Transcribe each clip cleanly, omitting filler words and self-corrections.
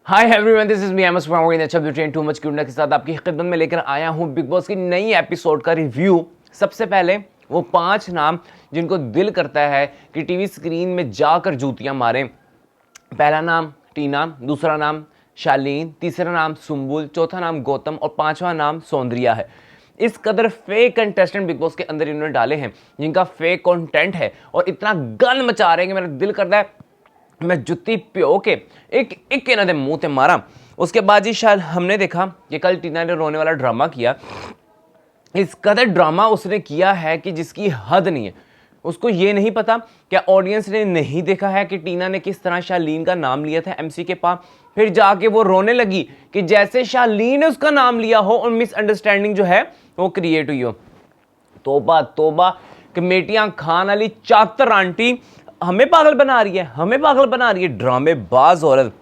Hi everyone, this is me MS from too much cuteness के साथ आपकी खिदमत में लेकर आया हूं बिग बॉस की नई एपिसोड का रिव्यू। सबसे पहले वो 5 नाम जिनको दिल करता है कि टीवी स्क्रीन में जाकर जूतियां मारें। पहला नाम टीना, दूसरा नाम शालीन, तीसरा नाम सुम्बुल, चौथा नाम गौतम और पांचवा नाम सौंदर्या है। इस कदर फेक कंटेस्टेंट बिग बॉस के अंदर इन्होंने डाले हैं जिनका फेक कंटेंट है और इतना गन मचा रहे हैं कि मेरा दिल करता है मैं जुत्ती प्यो के एक इन्होंने मुंह ते मारा। उसके बाद जी शायद हमने देखा कि कल टीना ने रोने वाला ड्रामा किया। इस कदर ड्रामा उसने किया है कि जिसकी हद नहीं है। उसको ये नहीं पता क्या ऑडियंस ने नहीं देखा है कि टीना ने किस तरह शालीन का नाम लिया था एमसी के पास, फिर जाके वो रोने लगी कि जैसे शालीन ने उसका नाम लिया हो और मिसअंडरस्टैंडिंग जो है वो क्रिएट हुई हो। तोबा तोबा, कमेटियां खान वाली चातर आंटी हमें पागल बना रही है, हमें पागल बना रही है, ड्रामेबाज औरत।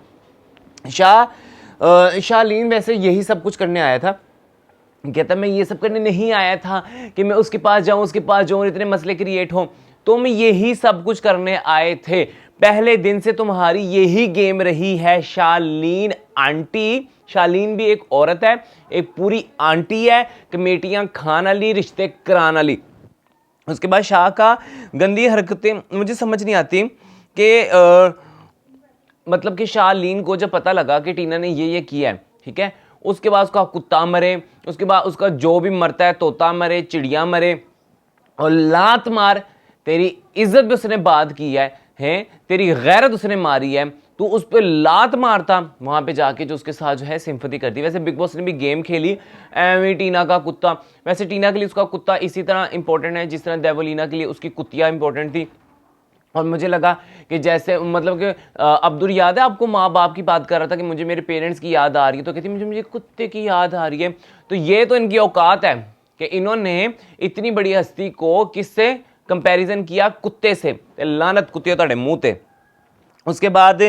शालीन वैसे यही सब कुछ करने आया था। कहता मैं ये सब करने नहीं आया था कि मैं उसके पास जाऊं और इतने मसले क्रिएट हो। तुम यही सब कुछ करने आए थे। पहले दिन से तुम्हारी यही गेम रही है शालीन आंटी। शालीन भी एक औरत है, एक पूरी आंटी है, कमेटियां खान वाली, रिश्ते करान वाली। उसके बाद शाह का गंदी हरकतें मुझे समझ नहीं आती कि मतलब कि शालीन को जब पता लगा कि टीना ने ये किया है, ठीक है, उसके बाद उसका कुत्ता मरे, उसके बाद उसका जो भी मरता है, तोता मरे, चिड़िया मरे और लात मार। तेरी इज्जत भी उसने बात की है, तेरी गैरत उसने मारी है, तू उस पर लात मारता वहां पे जाके जो उसके साथ जो है सिंपैथी करती। वैसे बिग बॉस ने भी गेम खेली एवं टीना का कुत्ता। वैसे टीना के लिए उसका कुत्ता इसी तरह इंपॉर्टेंट है जिस तरह देवलीना के लिए उसकी कुतिया इंपॉर्टेंट थी। और मुझे लगा कि जैसे मतलब कि अब्दुल याद है आपको, माँ बाप की बात कर रहा था कि मुझे मेरे पेरेंट्स की याद आ रही है, तो कहती मुझे कुत्ते की याद आ रही है। तो ये तो इनकी औकात है कि इन्होंने इतनी बड़ी हस्ती को किससे कंपैरिजन किया, कुत्ते से। लानत कुत्ते तड़े मुंह ते। उसके बाद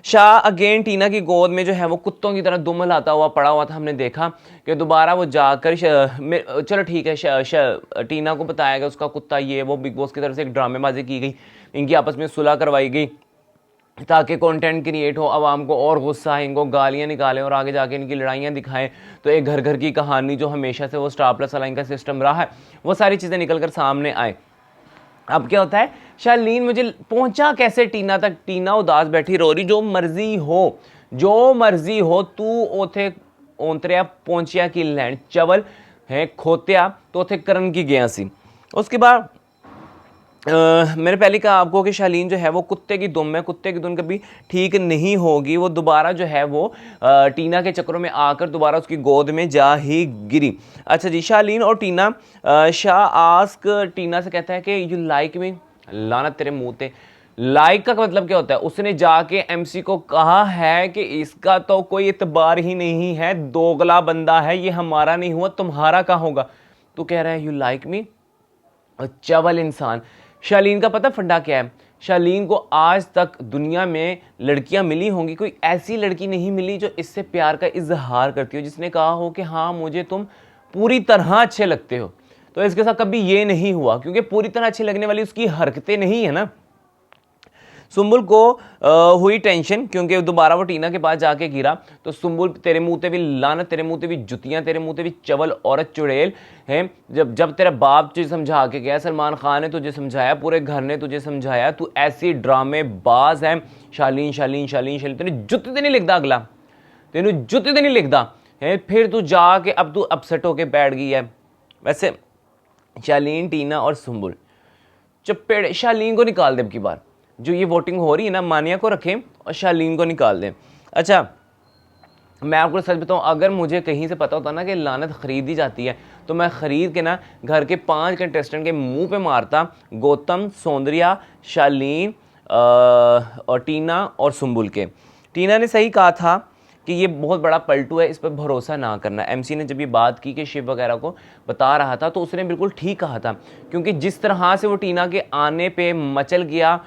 शाह अगेन टीना की गोद में जो है वो कुत्तों की तरह दुम लाता हुआ पड़ा हुआ था। हमने देखा कि दोबारा वो जाकर चलो ठीक है, टीना को बताया गया उसका कुत्ता ये वो, बिग बॉस की तरफ से एक ड्रामेबाजी की गई, इनकी आपस में सुलह करवाई गई ताकि कंटेंट क्रिएट हो, आवाम को और गुस्सा है, इनको गालियां निकालें और आगे जाके इनकी लड़ाइयां दिखाएं। तो एक घर घर की कहानी जो हमेशा से वो स्टार प्लस वाला इनका सिस्टम रहा है, वो सारी चीज़ें निकल कर सामने आए। अब क्या होता है, शालीन मुझे पहुंचा कैसे टीना तक। टीना उदास बैठी रो रही, जो मर्जी हो तू ओथे ओंतरिया पहुंचिया की लैंड चवल है खोतिया तो ओथे करन की गया सी। उसके बाद मैंने पहले कहा आपको कि शालीन जो है वो कुत्ते की दुम है, कुत्ते की दुम कभी ठीक नहीं होगी। वो दोबारा जो है वो टीना के चक्करों में आकर दोबारा उसकी गोद में जा ही गिरी। अच्छा जी, शालीन और टीना, शाह आस्क टीना से कहता है कि यू लाइक मी। लानत तेरे मुंह ते। लाइक का मतलब क्या होता है? उसने जाके एमसी को कहा है कि इसका तो कोई इतबार ही नहीं है, दोगला बंदा है, ये हमारा नहीं हुआ तुम्हारा का होगा। तो कह रहा है यू लाइक मी, चवल इंसान। शालीन का पता फंडा क्या है? शालीन को आज तक दुनिया में लड़कियां मिली होंगी, कोई ऐसी लड़की नहीं मिली जो इससे प्यार का इजहार करती हो, जिसने कहा हो कि हाँ मुझे तुम पूरी तरह अच्छे लगते हो। तो इसके साथ कभी ये नहीं हुआ, क्योंकि पूरी तरह अच्छी लगने वाली उसकी हरकतें नहीं है ना। सुम्बुल को हुई टेंशन क्योंकि दोबारा वो टीना के पास जाके गिरा। तो सुम्बुल तेरे मुंह पे भी लानत, तेरे मुंह पे भी जुतियां, तेरे मुंह पे भी चवल औरत चुड़ैल है। जब तेरा बाप तुझे समझा के गया, सलमान खान ने तुझे समझाया, पूरे घर ने तुझे समझाया, तू ऐसी ड्रामेबाज है। शालीन शालीन शालीन शालीन, तेने जुत्ती तो नहीं लिखता, अगला तेनू जुत्ती तो नहीं लिखता है। फिर तू जाके अब तू अपसेट होके बैठ गई है। वैसे शालीन, टीना और सुम्बुल चपेड़, शालीन को निकाल दे अब की बार। जो ये वोटिंग हो रही है ना, मानिया को रखें और शालीन को निकाल दें। अच्छा, मैं आपको सच बताऊं, अगर मुझे कहीं से पता होता ना कि लानत खरीदी जाती है तो मैं खरीद के ना घर के 5 कंटेस्टेंट के मुंह पे मारता। गौतम, सौंदर्या, शालीन और टीना और सुम्बुल के। टीना ने सही कहा था कि ये बहुत बड़ा पलटू है, इस पर भरोसा ना करना। एमसी ने जब ये बात की कि शिव वगैरह को बता रहा था तो उसने बिल्कुल ठीक कहा था, क्योंकि जिस तरह से वो टीना के आने पे मचल गया,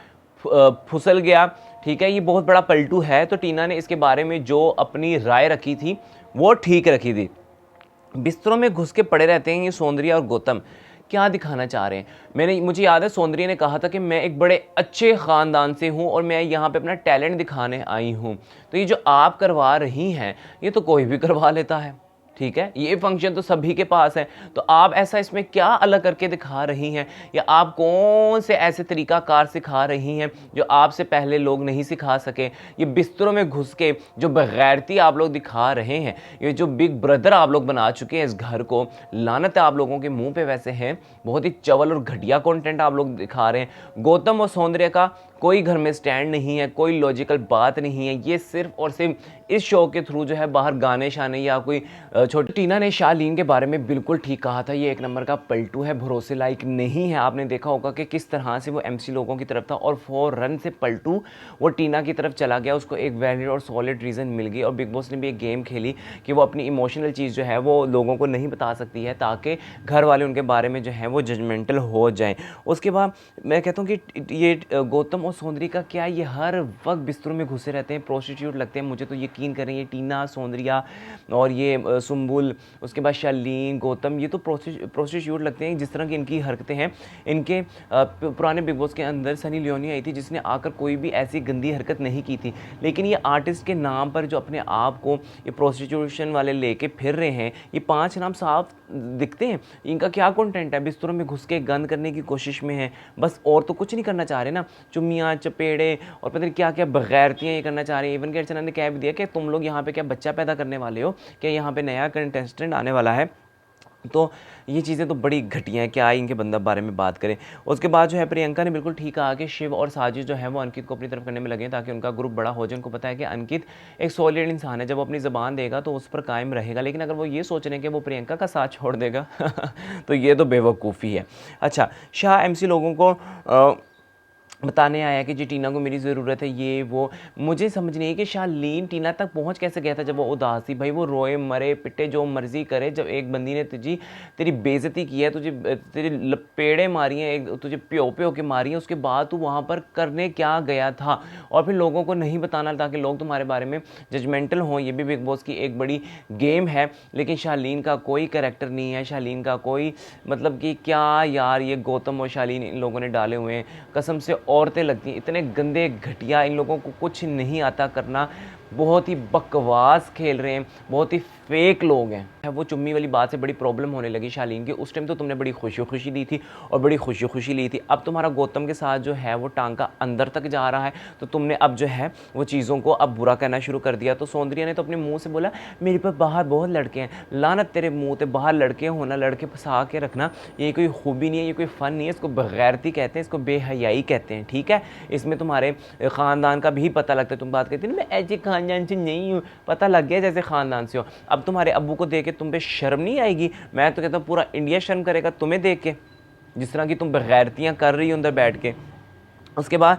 फुसल गया, ठीक है, ये बहुत बड़ा पलटू है। तो टीना ने इसके बारे में जो अपनी राय रखी थी वो ठीक रखी थी। बिस्तरों में घुस के पड़े रहते हैं ये सौंदर्या और गौतम, क्या दिखाना चाह रहे हैं। मुझे याद है सौंदर्य ने कहा था कि मैं एक बड़े अच्छे ख़ानदान से हूँ और मैं यहाँ पे अपना टैलेंट दिखाने आई हूँ। तो ये जो आप करवा रही हैं ये तो कोई भी करवा लेता है, ठीक है, ये फंक्शन तो सभी के पास है, तो आप ऐसा इसमें क्या अलग करके दिखा रही हैं, या आप कौन से ऐसे तरीकाकार सिखा रही हैं जो आपसे पहले लोग नहीं सिखा सके। ये बिस्तरों में घुस के जो बगैरती आप लोग दिखा रहे हैं, ये जो बिग ब्रदर आप लोग बना चुके हैं इस घर को, लानत है आप लोगों के मुंह पे वैसे हैं। बहुत ही चवल और घटिया कंटेंट आप लोग दिखा रहे हैं। गौतम और सौंदर्य का कोई घर में स्टैंड नहीं है, कोई लॉजिकल बात नहीं है, ये सिर्फ और सिर्फ इस शो के थ्रू जो है बाहर गाने शाने या कोई छोटी। टीना ने शालीन के बारे में बिल्कुल ठीक कहा था, ये एक नंबर का पलटू है, भरोसे लायक नहीं है। आपने देखा होगा कि किस तरह से वो एमसी लोगों की तरफ था और फौरन से पलटू वो टीना की तरफ चला गया। उसको एक वैलिड और सॉलिड रीज़न मिल गई और बिग बॉस ने भी एक गेम खेली कि वो अपनी इमोशनल चीज़ जो है वो लोगों को नहीं बता सकती है, ताकि घर वाले उनके बारे में जो है वो जजमेंटल हो जाएं। उसके बाद मैं कहता हूँ कि ये गौतम और सौंदर्य का क्या, ये हर वक्त बिस्तरों में घुसे रहते हैं, प्रोस्टिट्यूट लगते हैं। मुझे तो यकीन करें ये टीना, सौंदर्या और ये सुम्बुल, उसके बाद शालीन, गौतम, ये तो प्रोस्टिट्यूट लगते हैं। जिस तरह की इनकी हरकतें हैं, इनके पुराने बिग बॉस के अंदर सनी लियोनी आई थी जिसने आकर कोई भी ऐसी गंदी हरकत नहीं की थी, लेकिन ये आर्टिस्ट के नाम पर जो अपने आप को ये प्रोस्टिट्यूशन वाले लेके फिर रहे हैं, ये 5 नाम साफ दिखते हैं। इनका क्या कंटेंट है, बिस्तरों में घुस के गंद करने की कोशिश में है बस, और तो कुछ नहीं करना चाह रहे ना। चुम्मियाँ, चपेड़े और पता नहीं क्या क्या बगैरतियाँ ये करना चाह रहे हैं। इवन के अर्चना ने कह भी दिया कि तुम लोग यहाँ पे क्या बच्चा पैदा करने वाले हो, क्या यहाँ पे नया कंटेस्टेंट आने वाला है। तो ये चीज़ें तो बड़ी घटिया हैं, क्या इनके बंदा बारे में बात करें। उसके बाद जो है प्रियंका ने बिल्कुल ठीक कहा कि शिव और साजिद जो है वो अंकित को अपनी तरफ करने में लगे ताकि उनका ग्रुप बड़ा हो जाए। उनको पता है कि अंकित एक सॉलिड इंसान है, जब वो अपनी ज़बान देगा तो उस पर कायम रहेगा, लेकिन अगर वो ये सोच रहे हैं कि वो प्रियंका का साथ छोड़ देगा तो ये तो बेवकूफ़ी है। अच्छा, शाह एमसी लोगों को बताने आया कि जी टीना को मेरी ज़रूरत है, ये वो। मुझे समझ नहीं है कि शालीन टीना तक पहुंच कैसे गया था जब वो उदास थी। भाई वो रोए मरे पिटे जो मर्जी करे, जब एक बंदी ने तेरी बेइज्जती की है, तुझे तेरी लपेड़े मारी हैं, एक तुझे प्यो प्यो के मारी हैं, उसके बाद तू वहाँ पर करने क्या गया था, और फिर लोगों को नहीं बताना ताकि लोग तुम्हारे बारे में जजमेंटल हों। ये भी बिग बॉस की एक बड़ी गेम है, लेकिन शालीन का कोई कैरेक्टर नहीं है, शालीन का कोई मतलब कि क्या यार, ये गौतम और शालीन इन लोगों ने डाले हुए हैं, कसम से औरतें लगती हैं इतने गंदे घटिया, इन लोगों को कुछ नहीं आता करना, बहुत ही बकवास खेल रहे हैं, बहुत ही फेक लोग हैं। वो चुम्मी वाली बात से बड़ी प्रॉब्लम होने लगी शालीन की। उस टाइम तो तुमने बड़ी खुशी खुशी दी थी और बड़ी खुशी खुशी ली थी, अब तुम्हारा गौतम के साथ जो है वो टांका अंदर तक जा रहा है, तो तुमने अब जो है वो चीज़ों को अब बुरा कहना शुरू कर दिया। तो सौंदर्या ने तो अपने मुंह से बोला मेरे पर बाहर बहुत लड़के हैं, लानत तेरे मुंह पे, बाहर लड़के होना, लड़के फंसा के रखना, ये कोई खूबी नहीं है, ये कोई फ़न नहीं है, इसको बगैरती कहते हैं, इसको बेहयाई कहते हैं, ठीक है। इसमें तुम्हारे ख़ानदान का भी पता लगता है। तुम बात कहती ना मैं ऐसे ख़ानदान से नहीं हूँ, पता लग गया जैसे ख़ानदान से हो। अब तुम्हारे अब्बू को देख के तुम पे शर्म नहीं आएगी? मैं तो कहता हूँ पूरा इंडिया शर्म करेगा तुम्हें देख के, जिस तरह की तुम बगैरतियाँ कर रही हो अंदर बैठ के। उसके बाद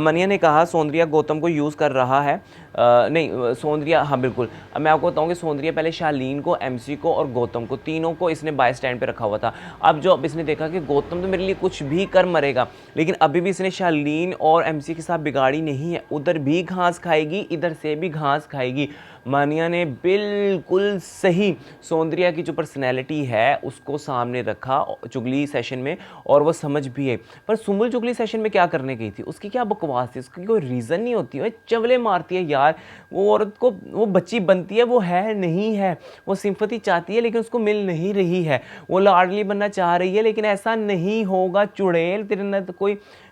मनिया ने कहा सौंदर्या गौतम को यूज़ कर रहा है, नहीं सौंदर्या, हाँ बिल्कुल। अब मैं आपको बताऊँ कि सौंदर्या पहले शालीन को, एमसी को और गौतम को, तीनों को इसने बाय स्टैंड पे रखा हुआ था। अब जो इसने देखा कि गौतम तो मेरे लिए कुछ भी कर मरेगा, लेकिन अभी भी इसने शालीन और एमसी के साथ बिगाड़ी नहीं है, उधर भी घास खाएगी, इधर से भी घास खाएगी। मानिया ने बिल्कुल सही सौंदर्या की जो पर्सनैलिटी है उसको सामने रखा चुगली सेशन में, और वो समझ भी है। पर सुम्बुल चुगली सेशन में क्या करने गई थी, उसकी क्या बकवास थी, उसकी कोई रीज़न नहीं होती है, चवले मारती है यार। वो औरत को, वो बच्ची बनती है, वो है नहीं है, वो सिंपैथी चाहती है लेकिन उसको मिल नहीं रही है, वो लाडली बनना चाह रही है लेकिन ऐसा नहीं होगा। चुड़ैल, तेरे ना तो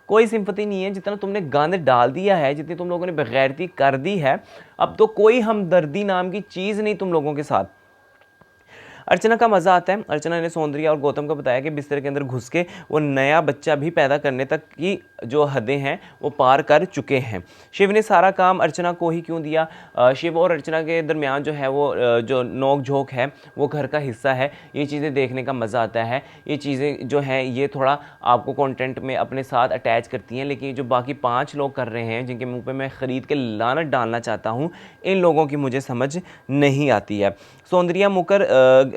कोई सिंपैथी नहीं है, जितना तुमने गंद डाल दिया है, जितनी तुम लोगों ने बेगैरती कर दी है, अब तो कोई हमदर्दी नाम की चीज़ नहीं तुम लोगों के साथ। अर्चना का मज़ा आता है। अर्चना ने सौंदर्या और गौतम को बताया कि बिस्तर के अंदर घुस के वो नया बच्चा भी पैदा करने तक की जो हदें हैं वो पार कर चुके हैं। शिव ने सारा काम अर्चना को ही क्यों दिया? शिव और अर्चना के दरमियान जो है वो जो नोक झोंक है वो घर का हिस्सा है, ये चीज़ें देखने का मज़ा आता है। ये चीज़ें जो हैं ये थोड़ा आपको कंटेंट में अपने साथ अटैच करती हैं, लेकिन जो बाकी 5 लोग कर रहे हैं जिनके मुंह पे मैं ख़रीद के लानत डालना चाहता हूँ, इन लोगों की मुझे समझ नहीं आती है। सौंदर्या मुकर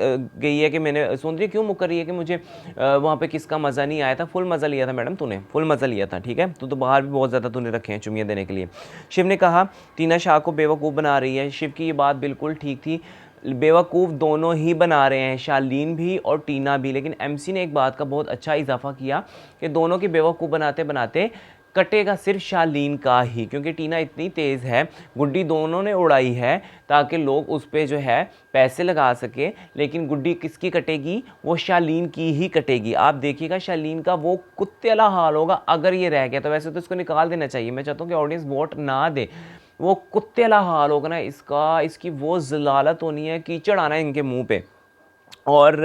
गई है कि मैंने, सौंदर्या क्यों मुकर रही है कि मुझे वहाँ पे किसका मज़ा नहीं आया था? फुल मज़ा लिया था मैडम, तूने फुल मज़ा लिया था, ठीक है। तो बाहर भी बहुत ज़्यादा तूने रखे हैं चुमियाँ देने के लिए। शिव ने कहा टीना शाह को बेवकूफ़ बना रही है। शिव की ये बात बिल्कुल ठीक थी। बेवकूफ़ दोनों ही बना रहे हैं, शालीन भी और टीना भी। लेकिन एमसी ने एक बात का बहुत अच्छा इजाफा किया कि दोनों की बेवकूफ़ बनाते बनाते कटेगा सिर्फ शालीन का ही, क्योंकि टीना इतनी तेज़ है, गुड्डी दोनों ने उड़ाई है ताकि लोग उस पर जो है पैसे लगा सके। लेकिन गुड्डी किसकी कटेगी? वो शालीन की ही कटेगी। आप देखिएगा शालीन का वो कुत्ते वाला हाल होगा अगर ये रह गया तो। वैसे तो इसको निकाल देना चाहिए, मैं चाहता हूँ कि ऑडियंस वोट ना दे। वो कुत्ते वाला हाल होगा ना इसका, इसकी वो जलालत होनी है, कीचड़ आना है इनके मुंह पे। और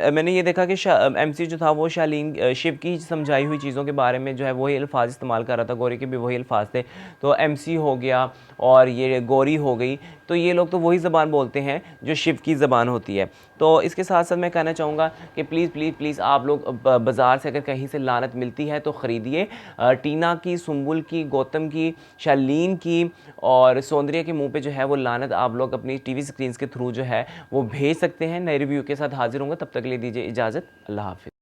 मैंने ये देखा कि एमसी जो था वो शालीन शिव की समझाई हुई चीज़ों के बारे में जो है वही अल्फाज इस्तेमाल कर रहा था, गौरी के भी वही अल्फाज थे। तो एमसी हो गया और ये गौरी हो गई, तो ये लोग तो वही ज़बान बोलते हैं जो शिव की ज़बान होती है। तो इसके साथ साथ मैं कहना चाहूँगा कि प्लीज़ प्लीज़ प्लीज़ आप लोग बाज़ार से अगर कहीं से लानत मिलती है तो ख़रीदिए। टीना की, सुंबुल की, गौतम की, शालीन की और सौंदर्य के मुंह पे जो है वो लानत आप लोग अपनी टीवी स्क्रीन के थ्रू जो है वो भेज सकते हैं। नए रिव्यू के साथ हाजिर होंगे, तब तक के लिए दीजिए इजाज़त। अल्लाह हाफ़िज़।